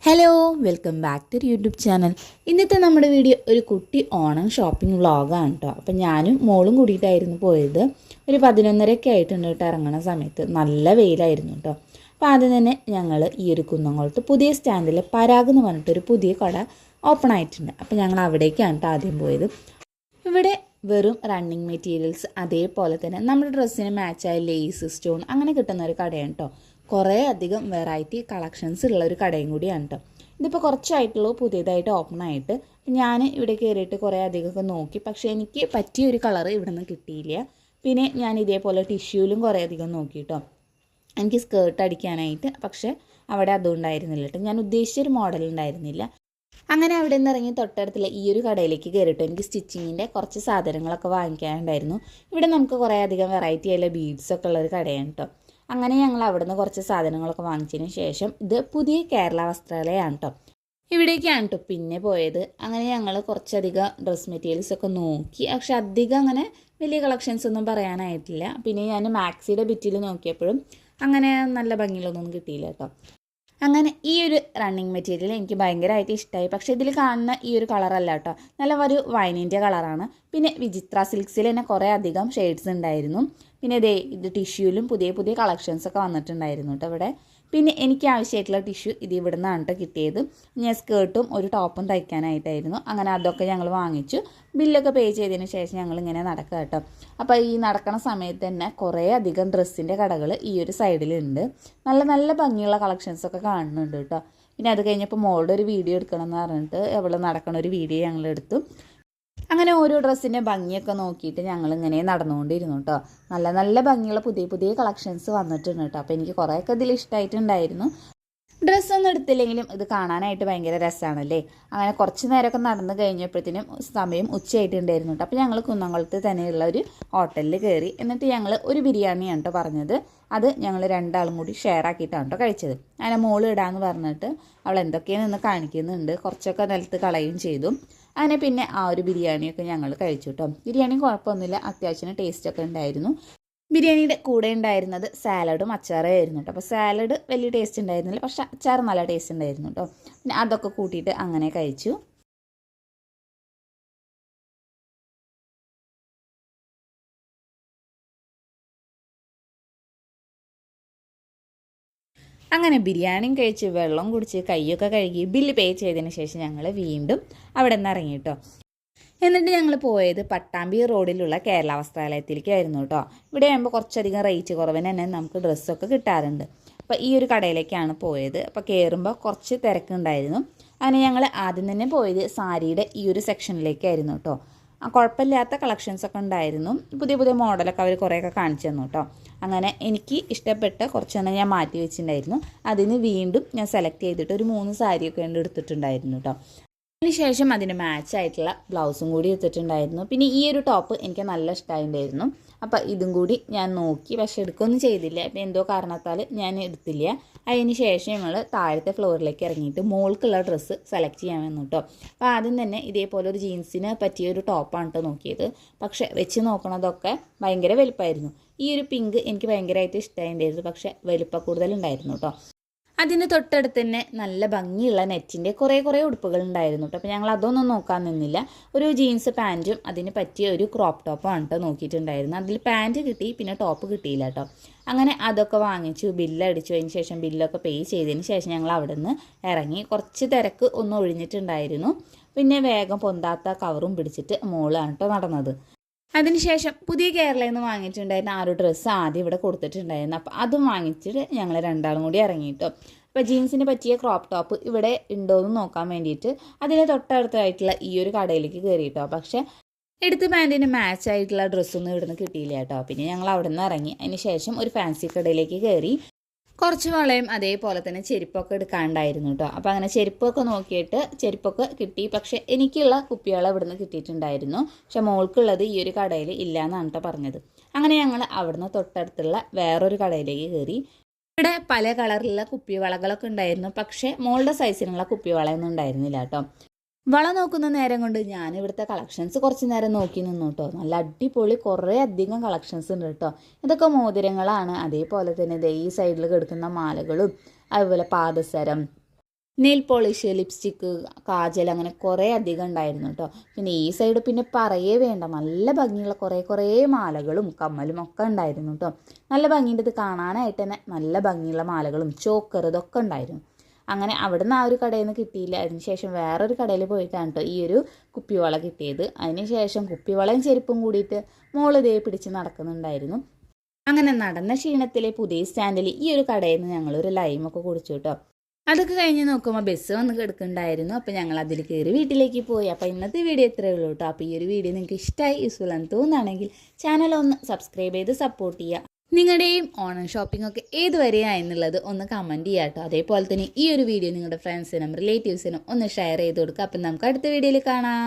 Hello welcome back to YouTube channel. ഇന്നത്തെ നമ്മുടെ video ഒരു കുട്ടി ഓണം ഷോപ്പിംഗ് വ്ളോഗാണ് കേട്ടോ. അപ്പോൾ ഞാനും മോളും കൂടിയിട്ടായിരുന്നു പോയത്. ഒരു 11:30 ആയിട്ടുണ്ട് കേട്ടോ ഇറങ്ങുന്ന സമയത്ത്. നല്ല വെയിലായിരുന്നു കേട്ടോ. അപ്പോൾ ആദ്യം തന്നെ ഞങ്ങൾ ഈ ഒരു കുന്നംകുളത്ത് പുതിയ സ്റ്റാൻഡിൽ പരാഗ് എന്ന് പറഞ്ഞിട്ടൊരു പുതിയ കട ഓപ്പൺ ആയിട്ടുണ്ട്. അപ്പോൾ ഞങ്ങൾ അവിടേക്കാണ് കേട്ടോ ആദ്യം പോയത്. ഇവിടെ വെറും റണ്ണിങ് മെറ്റീരിയൽസ്, അതേപോലെ തന്നെ നമ്മുടെ ഡ്രസ്സിന് മാച്ചായ ലേസ്, സ്റ്റോൺ അങ്ങനെ കിട്ടുന്ന ഒരു കടയാണ് കേട്ടോ. കുറേ അധികം വെറൈറ്റി കളക്ഷൻസ് ഉള്ള ഒരു കടയും കൂടിയാണ് കേട്ടോ. ഇതിപ്പോൾ കുറച്ചായിട്ടുള്ളൂ പുതിയതായിട്ട് ഓപ്പൺ ആയിട്ട്. ഞാൻ ഇവിടെ കയറിയിട്ട് കുറേ അധികമൊക്കെ നോക്കി, പക്ഷേ എനിക്ക് പറ്റിയൊരു കളർ ഇവിടെ നിന്ന് കിട്ടിയില്ല. പിന്നെ ഞാൻ ഇതേപോലെ ടിഷ്യൂലും കുറേ അധികം നോക്കി കേട്ടോ, എനിക്ക് സ്കേർട്ട് അടിക്കാനായിട്ട്. പക്ഷേ അവിടെ അതുകൊണ്ടായിരുന്നില്ല കേട്ടോ, ഞാൻ ഉദ്ദേശിച്ചൊരു മോഡൽ ഉണ്ടായിരുന്നില്ല. അങ്ങനെ അവിടെ നിന്ന് ഇറങ്ങി തൊട്ടടുത്തുള്ള ഈ ഒരു കടയിലേക്ക് കയറിയിട്ട് എനിക്ക് സ്റ്റിച്ചിങ്ങിൻ്റെ കുറച്ച് സാധനങ്ങളൊക്കെ വാങ്ങിക്കാനുണ്ടായിരുന്നു. ഇവിടെ നമുക്ക് കുറേ അധികം വെറൈറ്റി ആയുള്ള ബീഡ്സൊക്കെ ഉള്ളൊരു കടയാണ് കേട്ടോ. അങ്ങനെ ഞങ്ങൾ അവിടെ നിന്ന് കുറച്ച് സാധനങ്ങളൊക്കെ വാങ്ങിച്ചതിന് ശേഷം ഇത് പുതിയ കേരള വസ്ത്രാലയമാണ് കേട്ടോ, ഇവിടേക്കാണ് കേട്ടോ പിന്നെ പോയത്. അങ്ങനെ ഞങ്ങൾ കുറച്ചധികം ഡ്രസ് മെറ്റീരിയൽസൊക്കെ നോക്കി, പക്ഷെ അധികം അങ്ങനെ വലിയ കളക്ഷൻസ് ഒന്നും പറയാനായിട്ടില്ല. പിന്നെ ഞാൻ മാക്സിയുടെ ബിറ്റിൽ നോക്കിയപ്പോഴും അങ്ങനെ നല്ല ഭംഗിയിലൊന്നും കിട്ടിയില്ല കേട്ടോ. അങ്ങനെ ഈ ഒരു റണ്ണിങ് മെറ്റീരിയൽ എനിക്ക് ഭയങ്കരമായിട്ട് ഇഷ്ടമായി. പക്ഷേ ഇതിൽ കാണുന്ന ഈ ഒരു കളറല്ല കേട്ടോ, നല്ല ഒരു വൈനിൻ്റെ കളറാണ്. പിന്നെ വിചിത്ര സിൽക്സിൽ തന്നെ കുറേ അധികം ഷെയ്ഡ്സ് ഉണ്ടായിരുന്നു. പിന്നെ ഇത് ടിഷ്യൂലും പുതിയ പുതിയ കളക്ഷൻസൊക്കെ വന്നിട്ടുണ്ടായിരുന്നു കേട്ടോ ഇവിടെ. പിന്നെ എനിക്ക് ആവശ്യമായിട്ടുള്ള ടിഷ്യൂ ഇത് ഇവിടെ നിന്നാണ് കേട്ടോ കിട്ടിയത്. ഞാൻ സ്കേർട്ടും ഒരു ടോപ്പും തയ്ക്കാനായിട്ടായിരുന്നു. അങ്ങനെ അതൊക്കെ ഞങ്ങൾ വാങ്ങിച്ചു. ബില്ലൊക്കെ പേ ചെയ്തതിന് ശേഷം ഞങ്ങൾ ഇങ്ങനെ നടക്കുക കേട്ടോ. അപ്പോൾ ഈ നടക്കുന്ന സമയത്ത് തന്നെ കുറേ അധികം ഡ്രസ്സിൻ്റെ കടകൾ ഈ ഒരു സൈഡിലുണ്ട്. നല്ല നല്ല ഭംഗിയുള്ള കളക്ഷൻസൊക്കെ കാണുന്നുണ്ട് കേട്ടോ. പിന്നെ അത് കഴിഞ്ഞപ്പോൾ മോളുടെ ഒരു വീഡിയോ എടുക്കണം എന്ന് പറഞ്ഞിട്ട് അവൾ നടക്കണ ഒരു വീഡിയോ ഞങ്ങൾ എടുത്തു. അങ്ങനെ ഓരോ ഡ്രസ്സിൻ്റെ ഭംഗിയൊക്കെ നോക്കിയിട്ട് ഞങ്ങളിങ്ങനെ നടന്നുകൊണ്ടിരുന്നു കേട്ടോ. നല്ല നല്ല ഭംഗിയുള്ള പുതിയ പുതിയ കളക്ഷൻസ് വന്നിട്ടുണ്ട് കേട്ടോ. അപ്പോൾ എനിക്ക് കുറേയൊക്കെ ഇതിൽ ഇഷ്ടമായിട്ടുണ്ടായിരുന്നു. ഡ്രസ്സൊന്നും എടുത്തില്ലെങ്കിലും ഇത് കാണാനായിട്ട് ഭയങ്കര രസമാണല്ലേ. അങ്ങനെ കുറച്ച് നേരമൊക്കെ നടന്നു കഴിഞ്ഞപ്പോഴത്തേനും സമയം ഉച്ചയായിട്ടുണ്ടായിരുന്നു കേട്ടോ. അപ്പോൾ ഞങ്ങൾ കുന്നംകുളത്ത് തന്നെയുള്ള ഒരു ഹോട്ടലിൽ കയറി. എന്നിട്ട് ഞങ്ങൾ ഒരു ബിരിയാണിയാണ് കേട്ടോ പറഞ്ഞത്. അത് ഞങ്ങൾ രണ്ടാളും കൂടി ഷെയർ ആക്കിയിട്ടാണ് കേട്ടോ കഴിച്ചത്. അങ്ങനെ മോള് ഇടാമെന്ന് പറഞ്ഞിട്ട് അവൾ എന്തൊക്കെയാണ് നിന്ന് കാണിക്കുന്നുണ്ട്, കുറച്ചൊക്കെ നിലത്ത് കളയുകയും ചെയ്തു. അങ്ങനെ പിന്നെ ആ ഒരു ബിരിയാണിയൊക്കെ ഞങ്ങൾ കഴിച്ചു കേട്ടോ. ബിരിയാണി കുഴപ്പമൊന്നുമില്ല, അത്യാവശ്യം ടേസ്റ്റൊക്കെ ഉണ്ടായിരുന്നു. ബിരിയാണിയുടെ കൂടെ ഉണ്ടായിരുന്നത് സാലഡും അച്ചാറും ആയിരുന്നു കേട്ടോ. അപ്പോൾ സാലഡ് വലിയ ടേസ്റ്റ് ഉണ്ടായിരുന്നില്ല, പക്ഷേ അച്ചാർ നല്ല ടേസ്റ്റ് ഉണ്ടായിരുന്നു കേട്ടോ. പിന്നെ അതൊക്കെ കൂട്ടിയിട്ട് അങ്ങനെ കഴിച്ചു. അങ്ങനെ ബിരിയാണിയും കഴിച്ച് വെള്ളം കുടിച്ച് കൈയൊക്കെ കഴുകി ബില്ല് പേ ചെയ്തതിന് ശേഷം ഞങ്ങൾ വീണ്ടും അവിടെ നിന്ന് ഇറങ്ങി കേട്ടോ. എന്നിട്ട് ഞങ്ങൾ പോയത് പട്ടാമ്പി റോഡിലുള്ള കേരള വസ്ത്രാലയത്തിലേക്കായിരുന്നു കേട്ടോ. ഇവിടെ ആകുമ്പോൾ കുറച്ചധികം റേറ്റ് കുറവിന് തന്നെ നമുക്ക് ഡ്രസ്സൊക്കെ കിട്ടാറുണ്ട്. അപ്പോൾ ഈ ഒരു കടയിലേക്കാണ് പോയത്. അപ്പോൾ കയറുമ്പോൾ കുറച്ച് തിരക്കുണ്ടായിരുന്നു. അങ്ങനെ ഞങ്ങൾ ആദ്യം തന്നെ പോയത് സാരിയുടെ ഈ ഒരു സെക്ഷനിലേക്കായിരുന്നു കേട്ടോ. കുഴപ്പമില്ലാത്ത കളക്ഷൻസൊക്കെ ഉണ്ടായിരുന്നു. പുതിയ പുതിയ മോഡലൊക്കെ അവർ കുറേയൊക്കെ കാണിച്ചു തന്നു കേട്ടോ. അങ്ങനെ എനിക്ക് ഇഷ്ടപ്പെട്ട കുറച്ചെണ്ണം ഞാൻ മാറ്റി വെച്ചിട്ടുണ്ടായിരുന്നു. അതിന് വീണ്ടും ഞാൻ സെലക്ട് ചെയ്തിട്ട് ഒരു 3 സാരിയൊക്കെ എടുത്തിട്ടുണ്ടായിരുന്നു കേട്ടോ. അതിനുശേഷം അതിന് മാച്ചായിട്ടുള്ള ബ്ലൗസും കൂടി എടുത്തിട്ടുണ്ടായിരുന്നു. പിന്നെ ഈ ഒരു ടോപ്പ് എനിക്ക് നല്ല ഇഷ്ടമായിട്ടുണ്ടായിരുന്നു. അപ്പോൾ ഇതും കൂടി ഞാൻ നോക്കി, പക്ഷെ എടുക്കുകയൊന്നും ചെയ്തില്ല. അപ്പോൾ എന്തോ കാരണത്താൽ ഞാൻ എടുത്തില്ല. അതിന് ശേഷം ഞങ്ങൾ താഴത്തെ ഫ്ലോറിലേക്ക് ഇറങ്ങിയിട്ട് മോൾക്കുള്ള ഡ്രസ്സ് സെലക്ട് ചെയ്യാൻ വന്നു കേട്ടോ. അപ്പോൾ ആദ്യം തന്നെ ഇതേപോലെ ഒരു ജീൻസിന് പറ്റിയ ഒരു ടോപ്പാണ് കേട്ടോ നോക്കിയത്. പക്ഷെ വെച്ച് നോക്കണതൊക്കെ ഭയങ്കര വലുപ്പമായിരുന്നു. ഈ ഒരു പിങ്ക് എനിക്ക് ഭയങ്കരമായിട്ട് ഇഷ്ടമായിട്ടുണ്ടായിരുന്നു, പക്ഷെ വലുപ്പം കൂടുതലുണ്ടായിരുന്നു കേട്ടോ. അതിന് തൊട്ടടുത്ത് തന്നെ നല്ല ഭംഗിയുള്ള നെറ്റിൻ്റെ കുറേ ഉടുപ്പുകൾ ഉണ്ടായിരുന്നു കേട്ടോ. അപ്പോൾ ഞങ്ങൾ അതൊന്നും നോക്കാൻ നിന്നില്ല. ഒരു ജീൻസ് പാൻറ്റും അതിന് പറ്റിയ ഒരു ക്രോപ്പ് ടോപ്പാണ് കേട്ടോ നോക്കിയിട്ടുണ്ടായിരുന്നു. അതിൽ പാൻറ്റ് കിട്ടി, പിന്നെ ടോപ്പ് കിട്ടിയില്ല കേട്ടോ. അങ്ങനെ അതൊക്കെ വാങ്ങിച്ചു, ബില്ലടിച്ചു. അതിന് ശേഷം ബില്ലൊക്കെ പേ ചെയ്തതിന് ശേഷം ഞങ്ങൾ അവിടെ നിന്ന് ഇറങ്ങി. കുറച്ച് തിരക്ക് ഒന്ന് ഒഴിഞ്ഞിട്ടുണ്ടായിരുന്നു. പിന്നെ വേഗം പൊന്താത്ത കവറും പിടിച്ചിട്ട് മോളാണ് കേട്ടോ നടന്നത്. അതിനുശേഷം പുതിയ കേരളയിൽ നിന്ന് വാങ്ങിയിട്ടുണ്ടായിരുന്ന ആ ഒരു ഡ്രസ്സ് ആദ്യം ഇവിടെ കൊടുത്തിട്ടുണ്ടായിരുന്നു. അപ്പോൾ അതും വാങ്ങിച്ചിട്ട് ഞങ്ങൾ രണ്ടാളും കൂടി ഇറങ്ങിയിട്ടോ. അപ്പോൾ ജീൻസിന് പറ്റിയ ക്രോപ്പ് ടോപ്പ് ഇവിടെ ഉണ്ടോയെന്ന് നോക്കാൻ വേണ്ടിയിട്ട് അതിന് തൊട്ടടുത്തായിട്ടുള്ള ഈ ഒരു കടയിലേക്ക് കയറിയിട്ടോ. പക്ഷേ എടുത്ത് പാൻറ്റിന് മാച്ച് ആയിട്ടുള്ള ഡ്രസ്സൊന്നും ഇവിടുന്ന് കിട്ടിയില്ല കേട്ടോ. പിന്നെ ഞങ്ങൾ അവിടെ നിന്ന് ഇറങ്ങി. അതിന് ശേഷം ഒരു ഫാൻസി കടയിലേക്ക് കയറി. കുറച്ച് വളയും അതേപോലെ തന്നെ ചെരുപ്പൊക്കെ എടുക്കാണ്ടായിരുന്നു കേട്ടോ. അപ്പോൾ അങ്ങനെ ചെരുപ്പൊക്കെ നോക്കിയിട്ട് ചെരുപ്പൊക്കെ കിട്ടി. പക്ഷെ എനിക്കുള്ള കുപ്പികൾ ഇവിടുന്ന് കിട്ടിയിട്ടുണ്ടായിരുന്നു. പക്ഷെ മോൾക്കുള്ളത് ഈ ഒരു കടയിൽ ഇല്ല എന്നാണ് കേട്ടോ പറഞ്ഞത്. അങ്ങനെ ഞങ്ങൾ അവിടുന്ന് തൊട്ടടുത്തുള്ള വേറൊരു കടയിലേക്ക് കയറി. ഇവിടെ പല കളറിലുള്ള കുപ്പിവളകളൊക്കെ ഉണ്ടായിരുന്നു. പക്ഷേ മോളുടെ സൈസിനുള്ള കുപ്പിവളയൊന്നും ഉണ്ടായിരുന്നില്ല കേട്ടോ. വള നോക്കുന്ന നേരം കൊണ്ട് ഞാൻ ഇവിടുത്തെ കളക്ഷൻസ് കുറച്ച് നേരം നോക്കി നിന്നു കേട്ടോ. നല്ല അടിപൊളി കുറേ അധികം കളക്ഷൻസ് ഉണ്ട് കേട്ടോ. ഇതൊക്കെ മോതിരങ്ങളാണ്. അതേപോലെ തന്നെ ഈ സൈഡിൽ കിടക്കുന്ന മാലകളും അതുപോലെ പാദസരം നെയിൽ പോളിഷ്, ലിപ്സ്റ്റിക്ക്, കാജൽ അങ്ങനെ കുറേ അധികം ഉണ്ടായിരുന്നു കേട്ടോ. പിന്നെ ഈ സൈഡ് പിന്നെ പറയേ വേണ്ട, നല്ല ഭംഗിയുള്ള കുറേ മാലകളും കമ്മലും ഒക്കെ ഉണ്ടായിരുന്നു കേട്ടോ. നല്ല ഭംഗിയുണ്ട്, ഇത് കാണാനായിട്ട് തന്നെ നല്ല ഭംഗിയുള്ള മാലകളും ചോക്കർ ഇതൊക്കെ ഉണ്ടായിരുന്നു. അങ്ങനെ അവിടെ നിന്ന് ആ ഒരു കടയിൽ നിന്ന് കിട്ടിയില്ല. അതിനുശേഷം വേറൊരു കടയിൽ പോയിട്ടാണ് കേട്ടോ ഈ ഒരു കുപ്പിവള കിട്ടിയത്. അതിനുശേഷം കുപ്പിവളയും ചെരുപ്പും കൂടിയിട്ട് മോള് ഇതേ പിടിച്ച് നടക്കുന്നുണ്ടായിരുന്നു. അങ്ങനെ നടന്ന ക്ഷീണത്തിലെ പുതിയ സ്റ്റാൻഡിൽ ഈ ഒരു കടയിൽ നിന്ന് ഞങ്ങളൊരു ലൈമൊക്കെ കുടിച്ചു കേട്ടോ. അതൊക്കെ കഴിഞ്ഞ് നോക്കുമ്പോൾ ബസ് വന്ന് കിടക്കുന്നുണ്ടായിരുന്നു. അപ്പോൾ ഞങ്ങൾ അതിൽ കയറി വീട്ടിലേക്ക് പോയി. അപ്പോൾ ഇന്നത്തെ വീഡിയോ ഇത്രയേ ഉള്ളൂ കേട്ടോ. അപ്പോൾ ഈ ഒരു വീഡിയോ നിങ്ങൾക്ക് ഇഷ്ടമായി യൂസ്ഫുൾ എന്ന് തോന്നുകയാണെങ്കിൽ ചാനൽ ഒന്ന് സബ്സ്ക്രൈബ് ചെയ്ത് സപ്പോർട്ട് ചെയ്യുക. നിങ്ങളുടെയും ഓണം ഷോപ്പിംഗ് ഒക്കെ ഏതുവരെയായെന്നുള്ളത് ഒന്ന് കമൻറ്റ് ചെയ്യുക കേട്ടോ. അതേപോലെ തന്നെ ഈ ഒരു വീഡിയോ നിങ്ങളുടെ ഫ്രണ്ട്സിനും റിലേറ്റീവ്സിനും ഒന്ന് ഷെയർ ചെയ്ത് കൊടുക്കുക. അപ്പം നമുക്ക് അടുത്ത വീഡിയോയിൽ കാണാം.